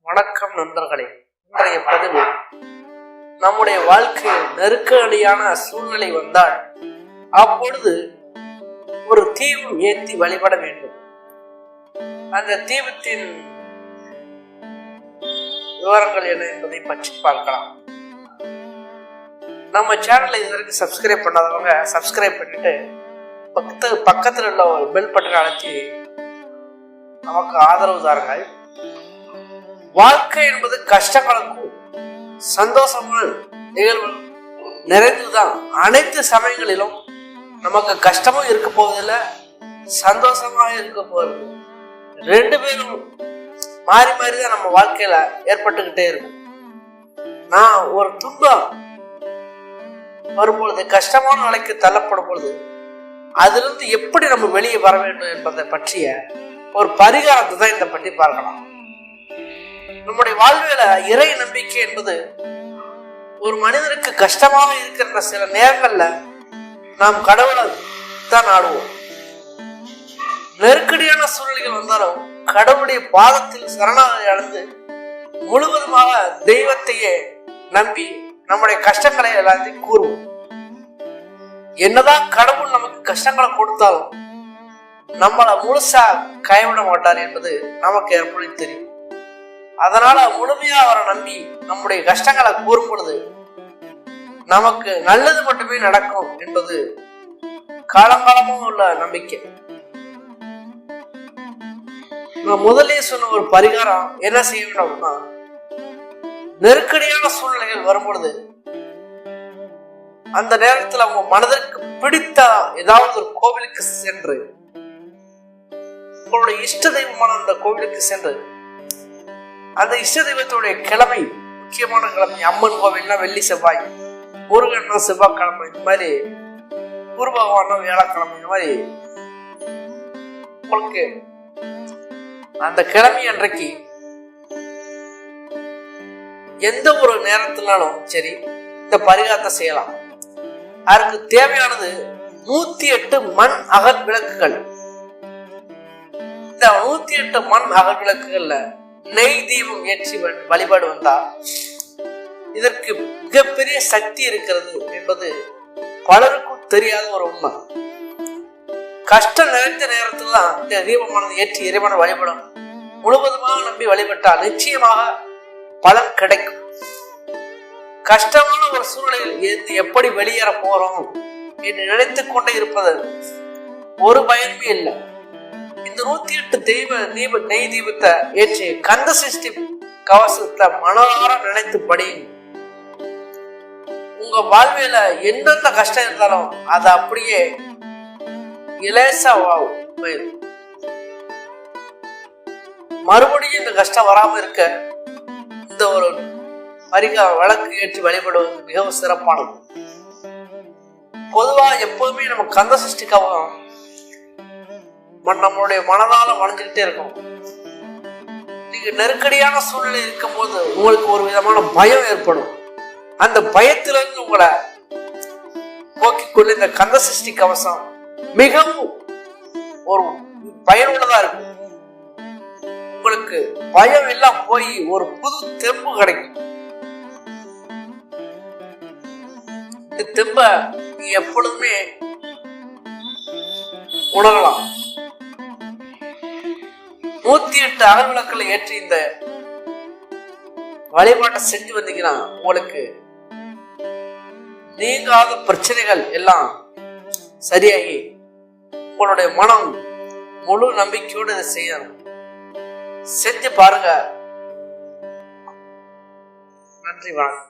வணக்கம் நண்பர்களே. இன்றைய பதிவு, நம்முடைய வாழ்க்கையில் நெருக்கடியான சூழ்நிலை வந்தால் அப்பொழுது ஒரு தீபம் ஏற்றி வழிபட வேண்டும். அந்த தீபத்தின் விவரங்கள் என்ன என்பதை பற்றி பார்க்கலாம். நம்ம சேனலை இதுவரைக்கும் சப்ஸ்கிரைப் பண்ணாதவங்க சப்ஸ்கிரைப் பண்ணிட்டு பக்கத்தில் உள்ள ஒரு பெல் பட்டனை அழைச்சி நமக்கு ஆதரவு தாருங்கள். வாழ்க்கை என்பது கஷ்டங்களுக்கும் சந்தோஷமான நிகழ்வு நிறைந்துதான். அனைத்து சமயங்களிலும் நமக்கு கஷ்டமும் இருக்க போவதில்லை, சந்தோஷமாக இருக்க போவது. ரெண்டு பேரும் மாறி மாறி தான் நம்ம வாழ்க்கையில ஏற்பட்டுக்கிட்டே இருக்கும். நான் ஒரு துன்பம் வரும்பொழுது, கஷ்டமான நிலைக்கு தள்ளப்படும் பொழுது அதிலிருந்து எப்படி நம்ம வெளியே வர வேண்டும் என்பதை பற்றிய ஒரு பரிகாரத்தை தான் இதை பற்றி பார்க்கலாம். நம்முடைய வாழ்வில இறை நம்பிக்கை என்பது ஒரு மனிதனுக்கு கஷ்டமாக இருக்கிற சில நேரங்கள்ல நாம் கடவுளை தான் நாடுவோம். நெருக்கடியான சூழ்நிலைகள் வந்தாலும் கடவுளுடைய பாதத்தில் சரணாகதி அடைந்து முழுவதுமாக தெய்வத்தையே நம்பி நம்முடைய கஷ்டங்களை எல்லாத்தையும் கூறுவோம். என்னதான் கடவுள் நமக்கு கஷ்டங்களை கொடுத்தாலும் நம்மளை முழுசா கைவிட மாட்டார் என்பது நமக்கு எப்படி தெரியும். அதனால முழுமையா அவரை நம்பி நம்முடைய கஷ்டங்களை கூறும் பொழுது நமக்கு நல்லது மட்டுமே நடக்கும் என்பது காலங்காலமாக உள்ள நம்பிக்கை. நான் முதலே சொன்ன ஒரு பரிகாரம் என்ன செய்ய வேண்டும்னா, நெருக்கடியான சூழ்நிலைகள் வரும்பொழுது அந்த நேரத்தில் அவங்க மனதிற்கு பிடித்த ஏதாவது ஒரு கோவிலுக்கு சென்று, உங்களுடைய இஷ்ட தெய்வமான அந்த கோவிலுக்கு சென்று, அந்த இஷ்ட தெய்வத்துடைய கிழமை, முக்கியமான கிழமை, அம்மன் கோவில்னா வெள்ளி செவ்வாய், முருகன்னா செவ்வாய்க்கிழமை, இந்த மாதிரி குரு பகவானா வியாழக்கிழமை, இந்த மாதிரி உங்களுக்கு அந்த கிழமை அன்றைக்கு எந்த ஒரு நேரத்தினாலும் சரி இந்த பரிகாரத்தை செய்யலாம். அதற்கு தேவையானது 108 மண் அகல் விளக்குகள். இந்த 108 மண் அகல் விளக்குகள்ல நெய் தீபம் ஏற்றி வழிபாடு வந்தா இதற்கு மிகப்பெரிய சக்தி இருக்கிறது என்பது பலருக்கும் தெரியாத ஒரு உண்மை. கஷ்டம் நிறைந்த நேரத்துல தான் இந்த தீபமானது ஏற்றி இறைவனை வழிபடும் முழுவதுமாக நம்பி வழிபட்டால் நிச்சயமாக பலன் கிடைக்கும். கஷ்டமான ஒரு சூழ்நிலையில் எப்படி வெளியேற போறோம் என்று நினைத்துக் கொண்டே இருப்பது ஒரு பயனுமே இல்லை. இந்த 108 நெய் தீபத்தை ஏற்றி கந்த சஷ்டி கவசத்தை மனதார நினைத்து படியுங்க. உங்க வாழ்வில எந்தெந்த கஷ்டம் இருந்தாலும் அது அப்படியே இலேசா போயிடும். மறுபடியும் இந்த கஷ்டம் வராம இருக்க இந்த ஒரு வழக்கு ஏற்றி வழிபடுவது மிகவும் சிறப்பானது. பொதுவா எப்போதுமே நம்ம கந்த சஷ்டி கவசம் நம்மளுடைய மனதால வளைஞ்சுக்கிட்டே இருக்கும். நீங்க நெருக்கடியான சூழ்நிலை இருக்கும் போது உங்களுக்கு ஒரு விதமான பயம் ஏற்படும். அந்த பயத்திலிருந்து உங்களை போக்கிக்கொள்ள இந்த கந்த சஷ்டி கவசம் மிகவும் ஒரு பயனுள்ளதா இருக்கும். உங்களுக்கு பயம் எல்லாம் போய் ஒரு புது தெம்பு கிடைக்கும். இந்த தெம்ப எப்பொழுதுமே உணரலாம். 108 அகல் விளக்குல ஏற்றி இந்த வழிபாட்டை செஞ்சு வந்தீங்கன்னா உங்களுக்கு நீங்காத பிரச்சனைகள் எல்லாம் சரியாகி உங்களுடைய மனம் முழு நம்பிக்கையோடு இதை செய்யணும். செஞ்சு பாருங்க. நன்றி, வணக்கம்.